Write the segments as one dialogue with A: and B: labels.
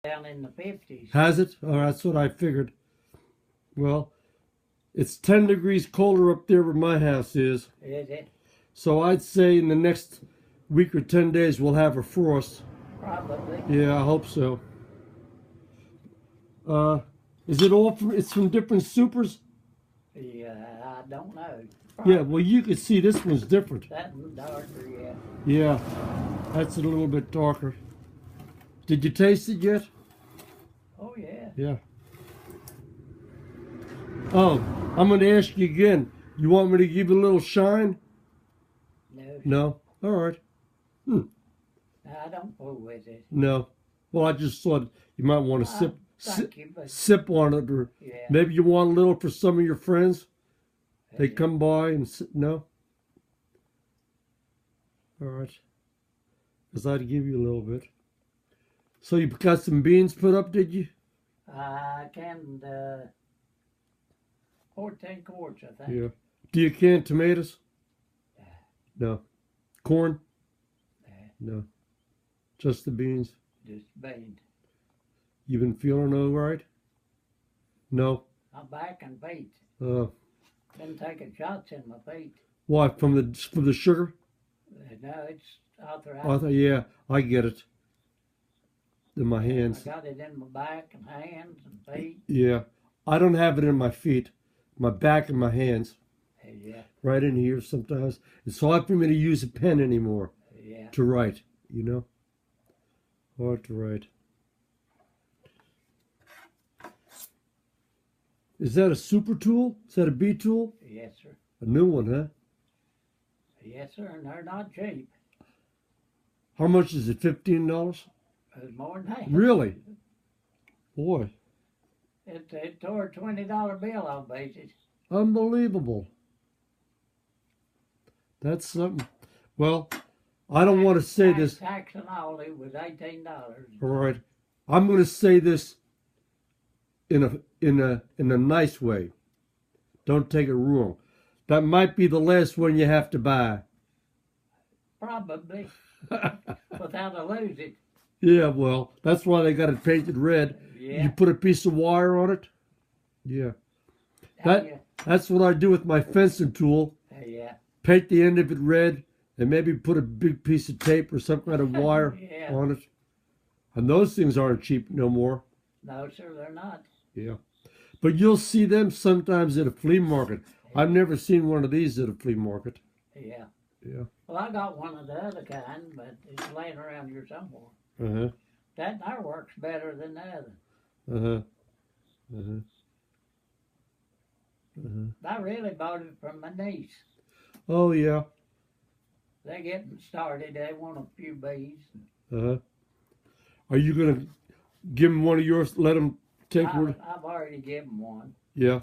A: down in the 50s.
B: Has it? Oh, that's what I figured. Well, it's 10 degrees colder up there where my house is.
A: Is it?
B: So I'd say in the next week or 10 days we'll have a frost.
A: Probably.
B: Yeah, I hope so. Is it all from, it's from different supers?
A: Yeah, I don't know.
B: Yeah, well you can see this one's different.
A: That one's darker, yeah.
B: Yeah, that's a little bit darker. Did you taste it yet?
A: Oh, yeah.
B: Yeah. Oh, I'm going to ask you again. You want me to give you a little shine?
A: No,
B: No? All right.
A: I don't fool with it.
B: No. Well, I just thought you might want to
A: Thank you, but
B: sip on it, or
A: yeah.
B: maybe you want a little for some of your friends. They
A: Yeah.
B: come by and sit. No? All right. Because I'd give you a little bit. So you got some beans put up, did you?
A: I canned 14 quarts, I think.
B: Yeah. Do you can tomatoes? No. Corn? No. Just the beans.
A: Just beans.
B: You been feeling all right? No.
A: My back and feet.
B: Uh,
A: Been taking shots in my feet.
B: why? From the sugar?
A: No, it's arthritis.
B: Oh, yeah, I get it. In my hands.
A: I got it in my back and hands and feet.
B: Yeah. I don't have it in my feet. My back and my hands.
A: Yeah,
B: Right in here sometimes. It's hard for me to use a pen anymore
A: yeah.
B: to write, you know? Hard to write. Is that a super tool? Is that a B tool?
A: Yes, sir.
B: A new one, huh?
A: Yes, sir, and they're not cheap.
B: How much is it? $15?
A: It's more than that.
B: Really? Boy,
A: It tore a $20 bill off basis.
B: unbelievable. That's something. Well, I don't want to say this.
A: Tax and all, it was $18.
B: All right. I'm going to say this in a nice way. Don't take it wrong. That might be the last one you have to buy.
A: Probably. Without to lose it.
B: Yeah, well, that's why they got it painted red.
A: Yeah.
B: You put a piece of wire on it. Yeah. That's what I do with my fencing tool.
A: Yeah.
B: Paint the end of it red and maybe put a big piece of tape or some kind of wire
A: Yeah.
B: on it. And those things aren't cheap no more.
A: No, sir, they're not.
B: Yeah. But you'll see them sometimes at a flea market. I've never seen one of these at a flea market.
A: Yeah.
B: Yeah.
A: Well, I got one of the other kind, but it's laying around here somewhere.
B: Uh-huh.
A: That works better than the other.
B: Uh-huh. Uh-huh. Uh-huh.
A: I really bought it from my niece.
B: Oh, yeah.
A: They're getting started. They want a few bees.
B: Uh-huh. Are you going to give them one of yours, let them take one?
A: I've already given one.
B: Yeah.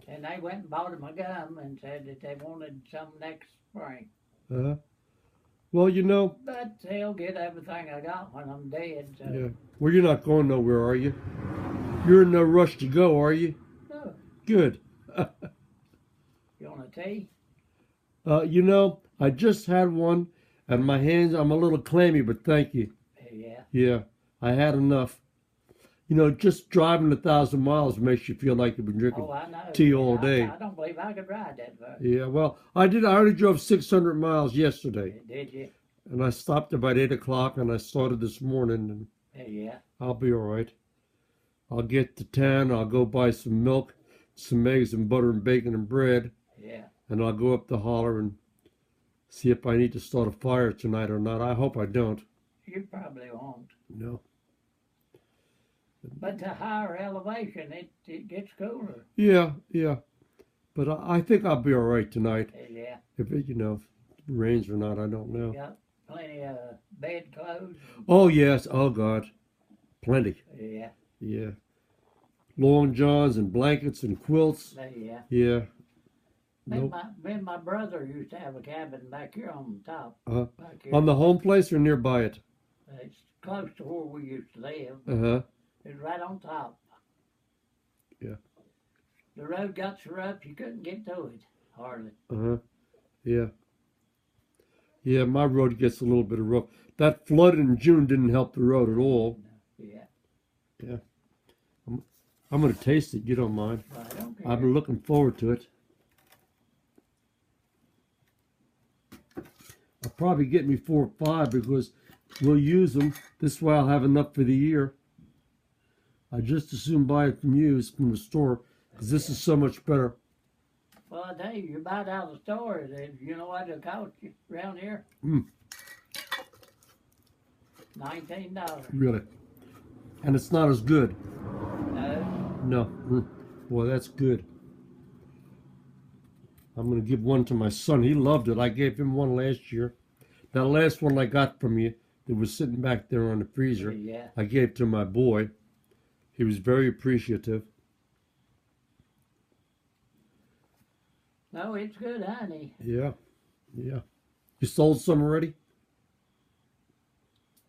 A: And they went and bought them a gum and said that they wanted some next spring.
B: Uh-huh. Well, you know.
A: But they'll get everything I got when I'm dead. So.
B: Yeah. Well, you're not going nowhere, are you? You're in no rush to go, are you?
A: No.
B: Good.
A: You want a tea?
B: You know, I just had one, and my hands, I'm a little clammy, but thank you.
A: Yeah.
B: Yeah, I had enough. You know, just driving 1,000 miles makes you feel like you've been drinking
A: I know.
B: tea all day.
A: I don't believe I could ride that far.
B: Yeah, well, I did. I already drove 600 miles yesterday,
A: Did you?
B: and I stopped about 8 o'clock, and I started this morning, and
A: Yeah.
B: I'll be all right. I'll get to town. I'll go buy some milk, some eggs, and butter and bacon and bread,
A: Yeah.
B: and I'll go up the holler and see if I need to start a fire tonight or not. I hope I don't.
A: You probably won't.
B: No.
A: But the higher elevation, it gets cooler.
B: Yeah, yeah. But I think I'll be all right tonight.
A: Yeah.
B: If it, you know, if it rains or not, I don't know.
A: Got plenty of bed clothes.
B: Oh, yes. Oh, God. Plenty.
A: Yeah.
B: Yeah. Long johns and blankets and quilts.
A: Yeah.
B: Yeah.
A: Me,
B: Nope.
A: me and my brother used to have a cabin back here on the top.
B: Uh-huh.
A: Back here.
B: On the home place or nearby it?
A: It's close to where we used to live.
B: Uh-huh.
A: It's right on top.
B: Yeah.
A: The road got so rough you couldn't get to it, hardly.
B: Uh-huh. Yeah. Yeah, my road gets a little bit of rough. That flood in June didn't help the road at all.
A: Yeah.
B: Yeah. I'm going to taste it. You don't mind?
A: I don't care.
B: I've been looking forward to it. I'll probably get me 4 or 5 because we'll use them. This way I'll have enough for the year. I just as soon buy it from you as from the store because this is so much better.
A: Well, I tell you, you're about out of the store. You know what it cost you around here?
B: Mm.
A: $19.
B: Really. And it's not as good.
A: No.
B: No. Mm. Boy, that's good. I'm going to give one to my son. He loved it. I gave him one last year. That last one I got from you that was sitting back there on the freezer,
A: Yeah.
B: I gave to my boy. He was very appreciative.
A: No, it's good honey.
B: Yeah. Yeah. You sold some already?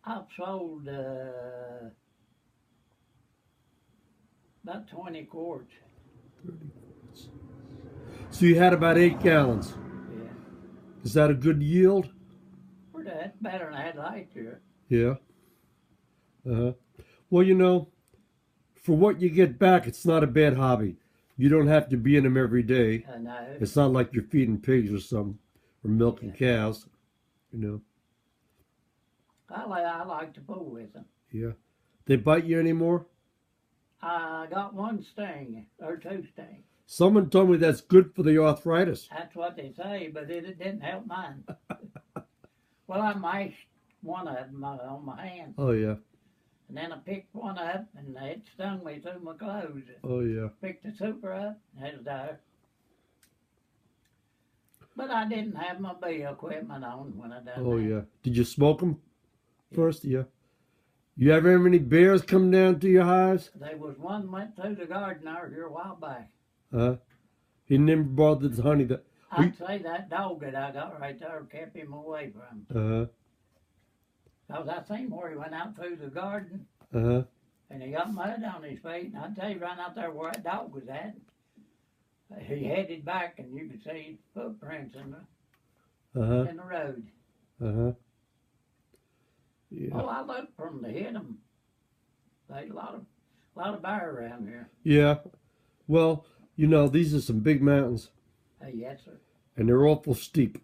A: I've sold about 20 quarts.
B: So you had about 8 gallons.
A: Yeah.
B: Is that a good yield?
A: Well, that's better than I had last year.
B: Yeah. Well, you know, for what you get back, it's not a bad hobby. You don't have to be in them every day.
A: I know.
B: It's not like you're feeding pigs or something, or milking cows, you know.
A: I like to pull with them.
B: Yeah. They bite you anymore?
A: I got one sting, or 2 stings.
B: Someone told me that's good for the arthritis.
A: That's what they say, but it didn't help mine. Well, I mashed one of them on my hand,
B: Oh, yeah.
A: and then I picked one up, and it stung me through my clothes.
B: Oh, yeah.
A: Picked the super up, and it was there. But I didn't have my bee equipment on when I done
B: Oh,
A: that.
B: yeah. Did you smoke them first? Yeah. You ever have any bears come down to your hives?
A: There was one went through the garden out here a while back.
B: He never bothered the honey.
A: I'd say that dog that I got right there kept him away from him. Because I seen where he went out through the garden, and he got mud on his feet, and I'd tell you right out there where that dog was at. He headed back, and you could see footprints in the road.
B: Yeah.
A: Oh, I looked for them to hit them. There's a lot of bear around here.
B: Yeah. Well, you know, these are some big mountains,
A: Yes, sir.
B: and they're awful steep.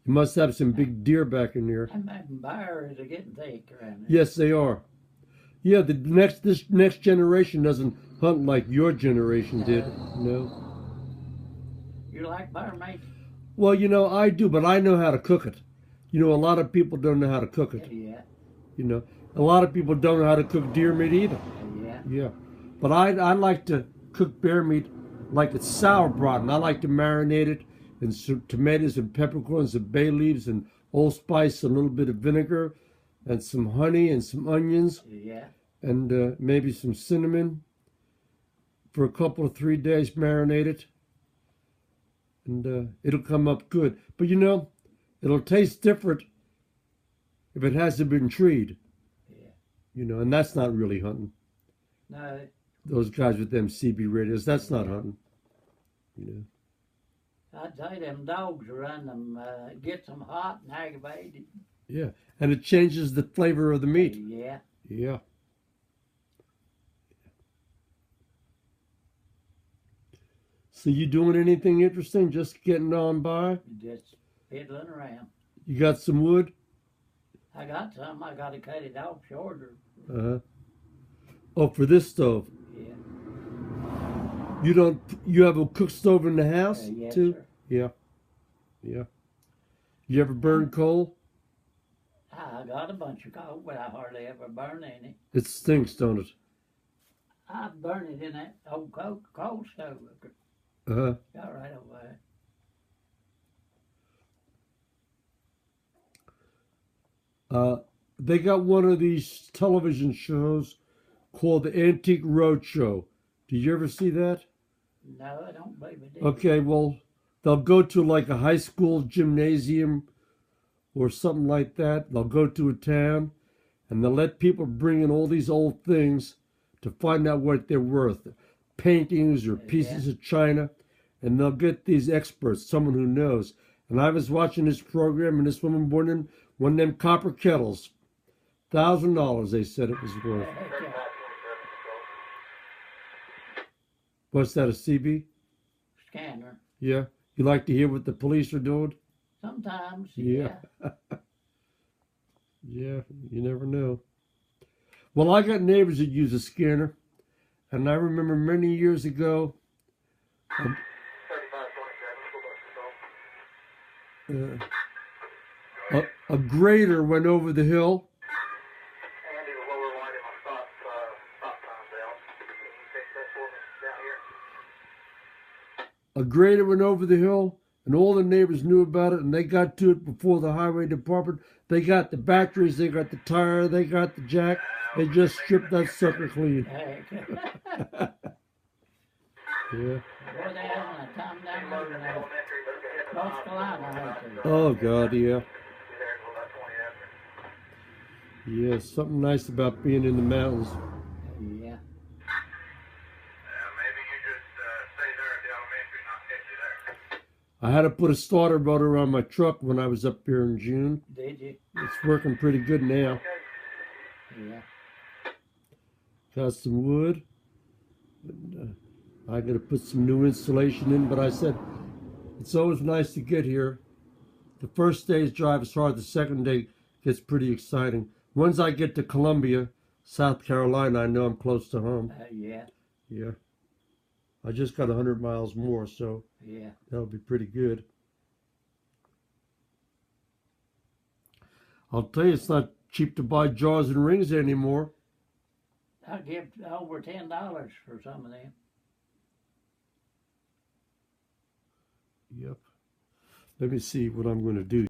B: You must have some big deer back in there.
A: And bears are getting thick around here.
B: Yes, they are. Yeah, this next generation doesn't hunt like your generation did. No.
A: You like bear meat?
B: Well, you know, I do, but I know how to cook it. You know, a lot of people don't know how to cook it.
A: Yeah.
B: You know, a lot of people don't know how to cook deer meat either.
A: Yeah.
B: Yeah. But I like to cook bear meat like it's sauerbraten, and I like to marinate it in some tomatoes and peppercorns and bay leaves and allspice, a little bit of vinegar, and some honey and some onions,
A: Yeah.
B: and maybe some cinnamon for a couple of 3 days. Marinate it, and it'll come up good. But you know, it'll taste different if it hasn't been treed.
A: Yeah.
B: You know, and that's not really hunting.
A: No.
B: Those guys with them CB radios, that's not hunting. You know.
A: I'd say them dogs run them, gets them hot and aggravated.
B: Yeah, and it changes the flavor of the meat.
A: Yeah.
B: Yeah. So you doing anything interesting? Just getting on by?
A: Just fiddling around.
B: You got some wood?
A: I got some. I got to cut it off shorter.
B: Oh, for this stove.
A: Yeah.
B: You have a cook stove in the house
A: Yes,
B: too?
A: sir.
B: Yeah. Yeah. You ever burn coal?
A: I got a bunch of coal, but I hardly ever burn any.
B: It stinks, don't it?
A: I burn it in that old coal stove.
B: Uh-huh.
A: Got right over there.
B: They got one of these television shows called the Antique Roadshow. Did you ever see that?
A: No, I don't believe it did.
B: Okay, well, they'll go to like a high school gymnasium or something like that. They'll go to a town and they'll let people bring in all these old things to find out what they're worth. Paintings or pieces of china. And they'll get these experts, someone who knows. And I was watching this program, and this woman brought in one of them copper kettles. $1,000 they said it was worth. What's that, a CB?
A: Scanner.
B: Yeah. You like to hear what the police are doing?
A: Sometimes,
B: Yeah.
A: yeah.
B: Yeah, you never know. Well, I got neighbors that use a scanner, and I remember many years ago, a grader went over the hill.
C: Andy, the lower line in my stop times out. Can you fix that for me down here?
B: A grader went over the hill, and all the neighbors knew about it, and they got to it before the highway department. They got the batteries, they got the tire, they got the jack. They just stripped that sucker clean.
A: Heck.
B: Yeah.
A: Boy, they having a time down there in North Carolina, ain't they?
B: Oh, God, yeah.
C: Be there until about 20 after.
B: Yeah, something nice about being in the mountains.
A: Yeah.
C: Maybe you just stay there at the elementary and I'll catch you there.
B: I had to put a starter motor on my truck when I was up here in June.
A: Did you?
B: It's working pretty good now.
A: Yeah.
B: Got some wood. And, I got to put some new insulation in, but I said it's always nice to get here. The first day's drive is hard. The second day gets pretty exciting. Once I get to Columbia, South Carolina, I know I'm close to home.
A: Yeah.
B: Yeah. I just got 100 miles more, so
A: Yeah.
B: that'll be pretty good. I'll tell you, it's not cheap to buy jars and rings anymore.
A: I'll give over $10 for some of them.
B: Yep. Let me see what I'm going to do.